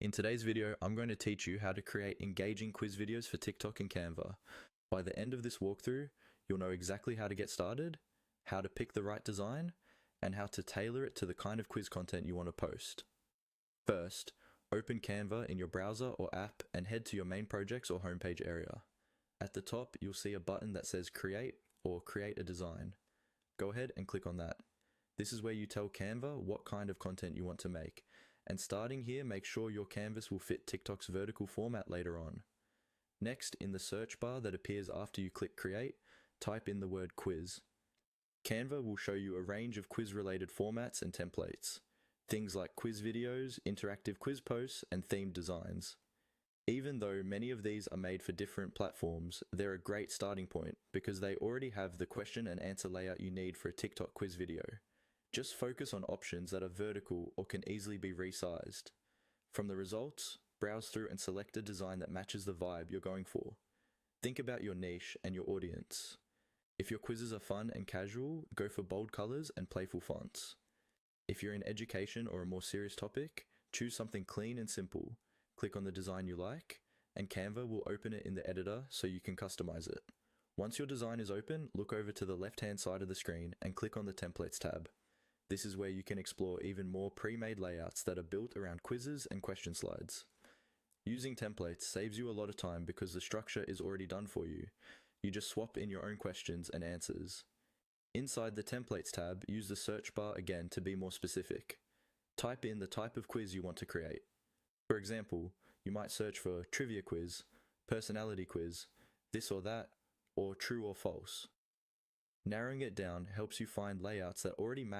In today's video, I'm going to teach you how to create engaging quiz videos for TikTok and Canva. By the end of this walkthrough, you'll know exactly how to get started, how to pick the right design, and how to tailor it to the kind of quiz content you want to post. First, open Canva in your browser or app and head to your main projects or homepage area. At the top, you'll see a button that says Create or Create a Design. Go ahead and click on that. This is where you tell Canva what kind of content you want to make. And starting here, make sure your canvas will fit TikTok's vertical format later on. Next, in the search bar that appears after you click Create, type in the word quiz. Canva will show you a range of quiz-related formats and templates. Things like quiz videos, interactive quiz posts, and themed designs. Even though many of these are made for different platforms, they're a great starting point because they already have the question and answer layout you need for a TikTok quiz video. Just focus on options that are vertical or can easily be resized. From the results, browse through and select a design that matches the vibe you're going for. Think about your niche and your audience. If your quizzes are fun and casual, go for bold colors and playful fonts. If you're in education or a more serious topic, choose something clean and simple. Click on the design you like, and Canva will open it in the editor so you can customize it. Once your design is open, look over to the left-hand side of the screen and click on the Templates tab. This is where you can explore even more pre-made layouts that are built around quizzes and question slides. Using templates saves you a lot of time because the structure is already done for you. You just swap in your own questions and answers. Inside the Templates tab, use the search bar again to be more specific. Type in the type of quiz you want to create. For example, you might search for trivia quiz, personality quiz, this or that, or true or false. Narrowing it down helps you find layouts that already match